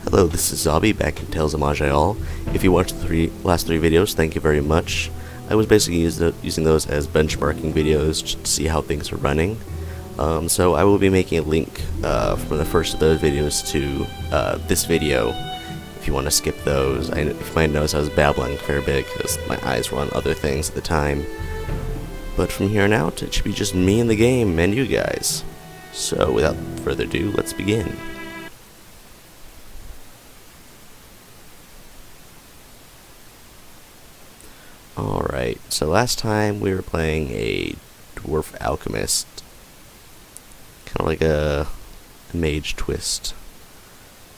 Hello, this is Zobby back in Tales of Maj'Eyal. If you watched the last three videos, thank you very much. I was basically using those as benchmarking videos just to see how things are running. So I will be making a link from the first of those videos to this video if you want to skip those. If you might notice, I was babbling a fair bit because my eyes were on other things at the time. But from here on out, it should be just me in the game and you guys. So without further ado, let's begin. Alright, so last time we were playing a dwarf alchemist. Kind of like a mage twist.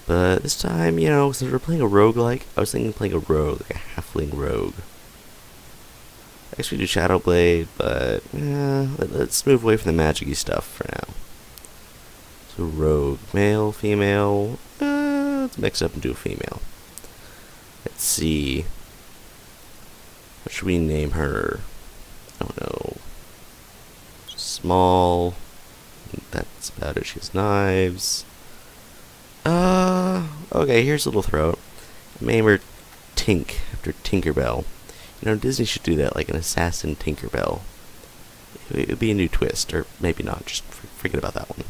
But this time, you know, since we're playing a roguelike, I was thinking of playing a rogue, like a halfling rogue. I guess we do Shadowblade, but let's move away from the magic-y stuff for now. So rogue, male, female, let's mix it up and do a female. Let's see. What should we name her? I don't know. Small. That's about it. She has knives. Okay, here's a little throat. Name her Tink, after Tinkerbell. You know, Disney should do that, like an assassin Tinkerbell. It would be a new twist, or maybe not. Just forget about that one.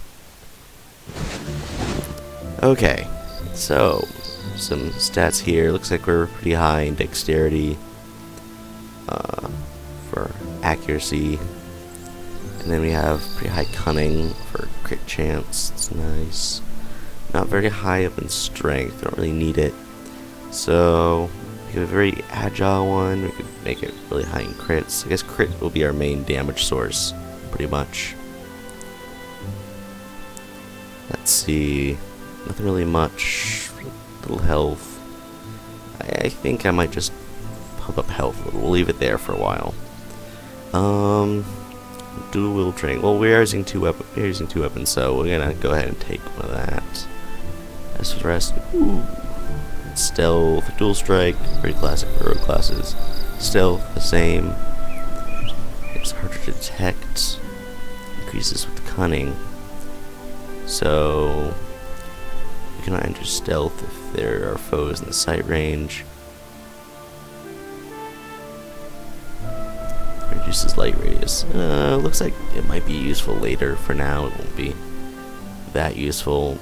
Okay, so some stats here. Looks like we're pretty high in dexterity. For accuracy, and then we have pretty high cunning for crit chance. It's nice. Not very high up in strength. Don't really need it. So we have a very agile one. We could make it really high in crits. I guess crit will be our main damage source, pretty much. Let's see. Nothing really much. Little health. I think I might just pump up health a little. We'll leave it there for a while. Dual wield training. Well, we are using two weapons, so we're gonna go ahead and take one of that. As for the rest, stealth, dual strike, very classic for rogue classes. Stealth, the same. It's harder to detect. Increases with cunning. So we cannot enter stealth if there are foes in the sight range. Reduces light radius. Looks like it might be useful later. For now, it won't be that useful.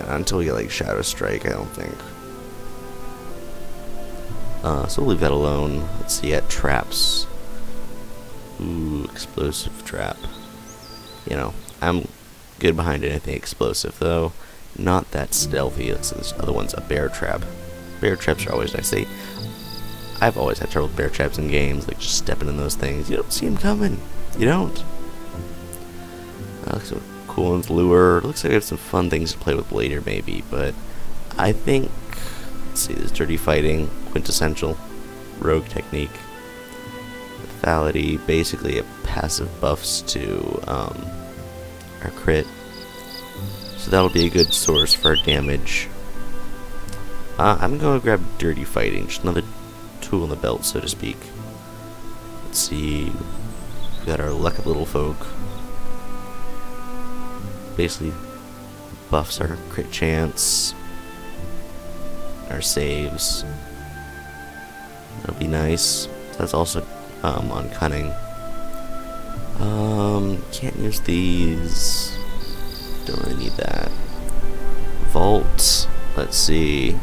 Until we get like Shadow Strike, I don't think. So we'll leave that alone. Let's see, at traps. Ooh, explosive trap. You know, I'm good behind anything explosive, though. Not that stealthy. This other one's a bear trap. Bear traps are always nice. I've always had trouble with bear traps in games, like just stepping in those things. You don't see them coming. You don't. Looks like a cool one's lure. Looks like I have some fun things to play with later, maybe. But I think, let's see, this dirty fighting, quintessential rogue technique. Lethality, basically a passive buffs to our crit. So that'll be a good source for our damage. I'm going to grab Dirty Fighting, just another tool in the belt, so to speak. Let's see, we've got our Luck of Little Folk. Basically buffs our crit chance, our saves. That'll be nice. That's also on Cunning. Can't use these. Don't really need that. Vault. Let's see.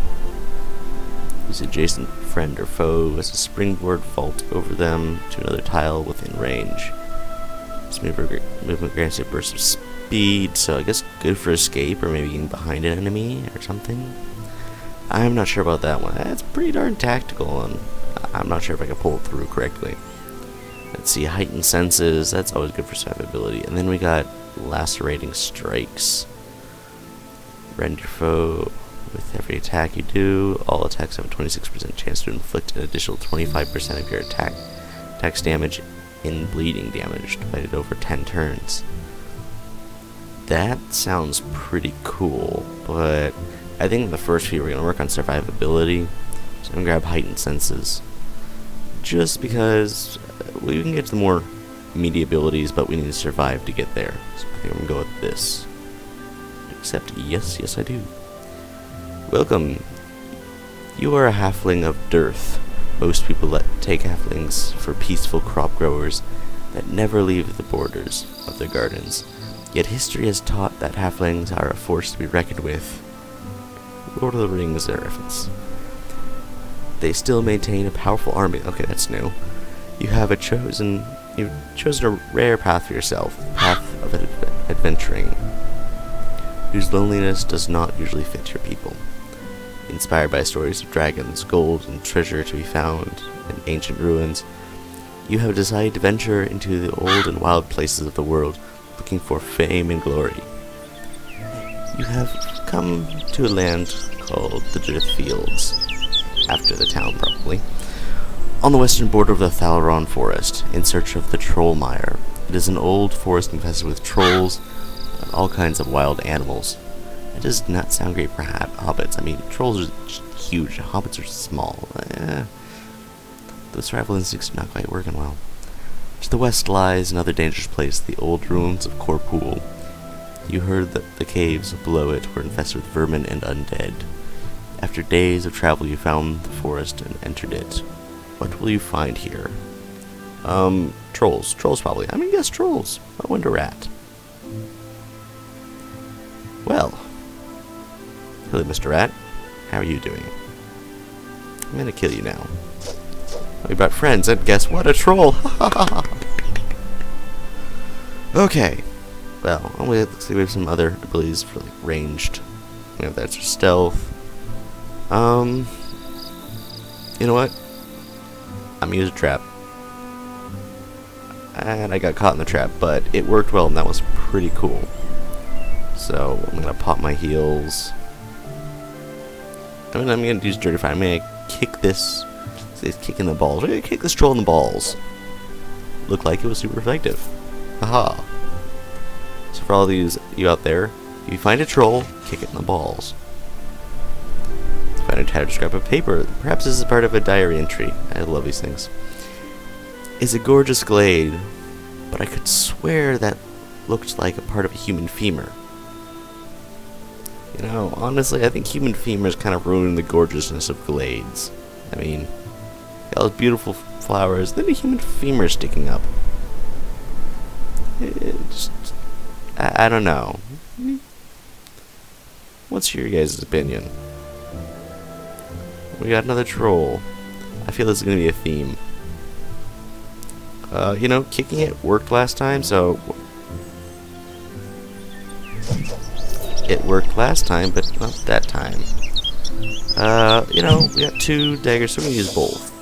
Use adjacent friend or foe as a springboard vault over them to another tile within range. This movement grants a burst of speed, so I guess good for escape or maybe getting behind an enemy or something. I'm not sure about that one. That's pretty darn tactical, and I'm not sure if I can pull it through correctly. Let's see, heightened senses. That's always good for survivability. And then we got lacerating strikes. Rend your foe. With every attack you do, all attacks have a 26% chance to inflict an additional 25% of your attack's damage in bleeding damage, divided over 10 turns. That sounds pretty cool, but I think in the first few we're going to work on survivability, so I'm going to grab Heightened Senses. Just because we can get to the more meaty abilities, but we need to survive to get there. So I think I'm going to go with this. accept? Yes, yes I do. Welcome. You are a halfling of dearth. Most people take halflings for peaceful crop growers that never leave the borders of their gardens. Yet history has taught that halflings are a force to be reckoned with. Lord of the Rings reference. They still maintain a powerful army. Okay, that's new. You've chosen a rare path for yourself, the path of adventuring, whose loneliness does not usually fit your people. Inspired by stories of dragons, gold, and treasure to be found in ancient ruins, you have decided to venture into the old and wild places of the world, looking for fame and glory. You have come to a land called the Drift Fields, after the town probably, on the western border of the Thalaron forest, in search of the Trollmire. It is an old forest infested with trolls and all kinds of wild animals. That does not sound great for hobbits. I mean, trolls are huge, hobbits are small. The survival instincts are not quite working well. To the west lies another dangerous place, the old ruins of Corpool. You heard that the caves below it were infested with vermin and undead. After days of travel, you found the forest and entered it. What will you find here? Trolls. Trolls, probably. I mean, yes, trolls. I wonder rat. Well. Hello, Mr. Rat. How are you doing? I'm gonna kill you now. We brought friends, and guess what? A troll! Okay. Well, let's see, we have some other abilities for, like, ranged. We have that's for stealth. You know what? I'm gonna use a trap. And I got caught in the trap, but it worked well, and that was pretty cool. So, I'm gonna pop my heels. I'm gonna use Dirty Fire. I'm gonna kick this. It's kicking the balls. I'm gonna kick this troll in the balls. Looked like it was super effective. Haha. So for all of you out there, if you find a troll, kick it in the balls. Find a tattered scrap of paper. Perhaps this is part of a diary entry. I love these things. It's a gorgeous glade, but I could swear that looked like a part of a human femur. You know, honestly, I think human femurs kind of ruin the gorgeousness of glades. I mean, all those beautiful flowers, then a human femur sticking up. I don't know. What's your guys' opinion? We got another troll. I feel this is going to be a theme. You know, kicking it worked last time, so... It worked last time, but not that time. You know, we got 2 daggers, so we're gonna use both.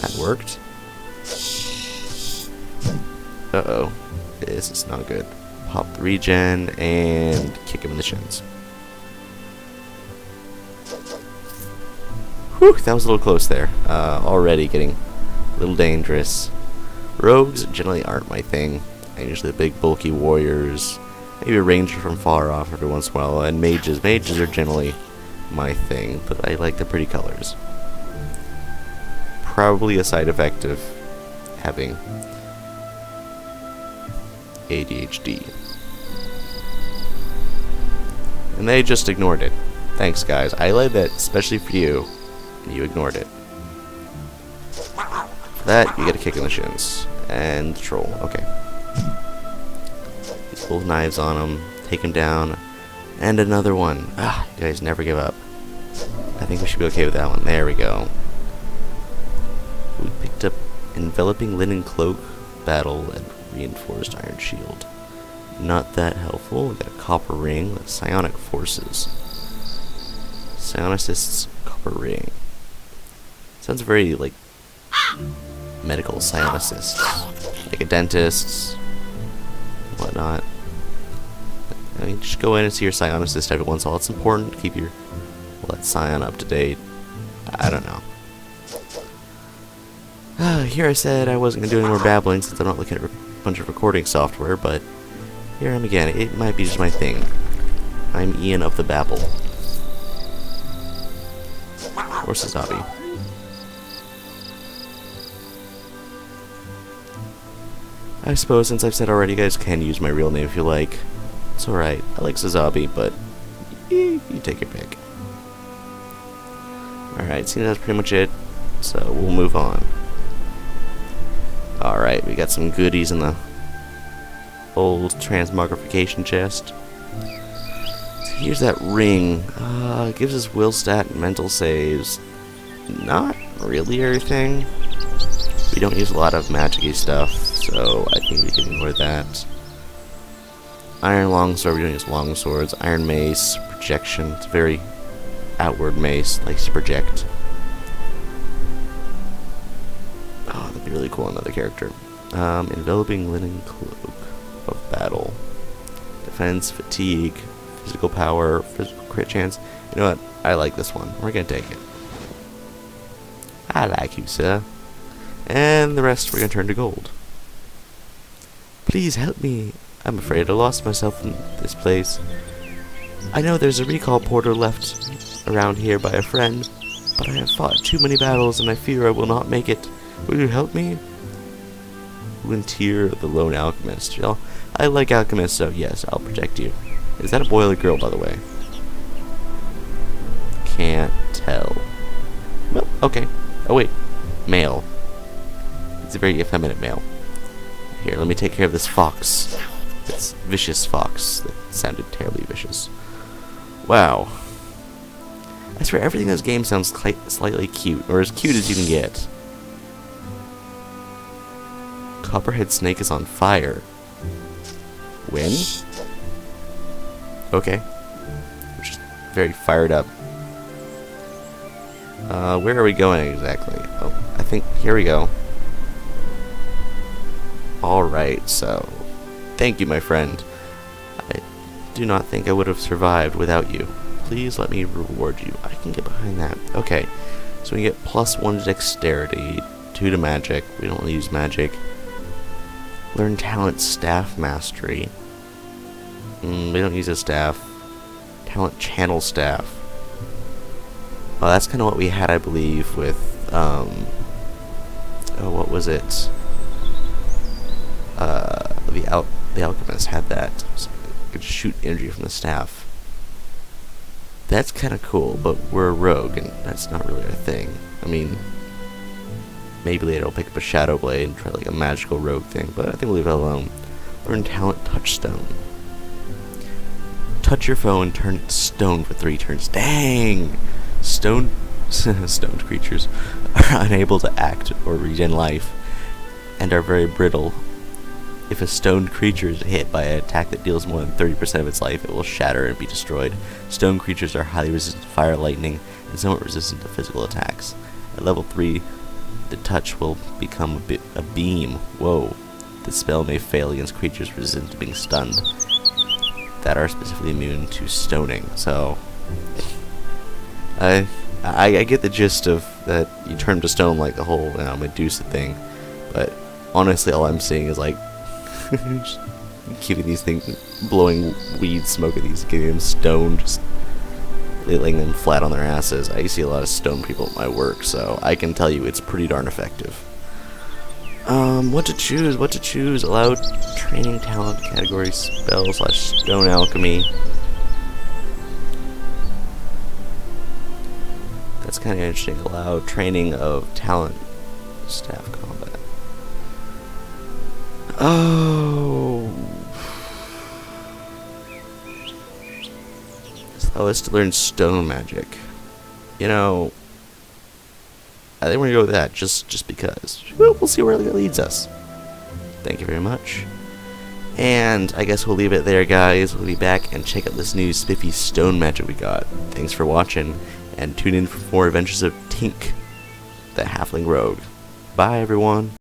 That worked. Uh-oh. This is not good. Pop the regen and kick him in the shins. Whew, that was a little close there. Already getting a little dangerous. Rogues generally aren't my thing. I'm usually the big bulky warriors. Maybe a ranger from far off every once in a while, and mages. Mages are generally my thing, but I like the pretty colors. Probably a side effect of having ADHD. And they just ignored it. Thanks, guys. I laid that especially for you, and you ignored it. For that, you get a kick in the shins. And the troll. Okay. Both knives on him, take him down, and another one. Ah, you guys never give up. I think we should be okay with that one. There we go. We picked up enveloping linen cloak, battle, and reinforced iron shield. Not that helpful. We got a copper ring with psionic forces. Psionicist's copper ring. Sounds very like medical psionicist, like a dentist, whatnot. I mean, just go in and see your psionicist every once in a while. It's important to keep your scion up to date. I don't know. Here I said I wasn't going to do any more babbling since I'm not looking at a bunch of recording software, but here I am again. It might be just my thing. I'm Ian of the Babble. Or Sazabi. I suppose since I've said already, you guys can use my real name if you like. It's alright. I like Sazabi, but You take your pick. Alright, seems that's pretty much it. So we'll move on. Alright, we got some goodies in the old transmogrification chest. So here's that ring. It gives us will stat and mental saves. Not really everything. We don't use a lot of magic-y stuff, so I think we can ignore that. Iron longsword, we don't use long swords. Iron mace, projection. It's a very outward mace, likes to project. Oh, that'd be really cool on another character. Enveloping linen cloak of battle. Defense, fatigue, physical power, physical crit chance. You know what? I like this one. We're gonna take it. I like you, sir. And the rest we're gonna turn to gold. Please help me. I'm afraid I lost myself in this place. I know there's a recall portal left around here by a friend, but I have fought too many battles and I fear I will not make it. Will you help me? Wintier, the lone alchemist. Well, I like alchemists, so yes, I'll protect you. Is that a boy or a girl, by the way? Can't tell. Well, okay. Oh wait, male. It's a very effeminate male. Here, let me take care of this fox. This vicious fox that sounded terribly vicious. Wow. I swear everything in this game sounds slightly cute, or as cute as you can get. Copperhead snake is on fire. When? Okay. I'm just very fired up. Where are we going exactly? Oh, I think here we go. Alright, so thank you, my friend. I do not think I would have survived without you. Please let me reward you. I can get behind that. Okay, so we get +1 to dexterity, 2 to magic. We don't really use magic. Learn talent staff mastery. We don't use a staff. Talent channel staff. Well, that's kind of what we had, I believe, with, oh, what was it? The alchemist had that. So it could shoot energy from the staff. That's kind of cool, but we're a rogue, and that's not really our thing. I mean, maybe later I'll pick up a shadow blade and try like a magical rogue thing, but I think we'll leave it alone. Learn talent touchstone. Touch your foe and turn it to stone for 3 turns. Dang! Stoned creatures are unable to act or regen life and are very brittle. If a stoned creature is hit by an attack that deals more than 30% of its life, it will shatter and be destroyed. Stone creatures are highly resistant to fire, lightning, and somewhat resistant to physical attacks. At level 3, the touch will become a beam. Whoa. This spell may fail against creatures resistant to being stunned that are specifically immune to stoning. So I get the gist of that you turn to stone like the whole Medusa thing, but honestly all I'm seeing is like just keeping these things, blowing weed smoke at these, getting them stoned, just laying them flat on their asses. I see a lot of stone people at my work, so I can tell you it's pretty darn effective. What to choose? Allow training talent category spell / stone alchemy. That's kind of interesting. Allow training of talent staff combat. Oh. Allow us to learn stone magic. You know, I think we're gonna go with that just because. We'll see where it leads us. Thank you very much. And I guess we'll leave it there, guys. We'll be back and check out this new spiffy stone magic we got. Thanks for watching, and tune in for more adventures of Tink, the Halfling Rogue. Bye, everyone.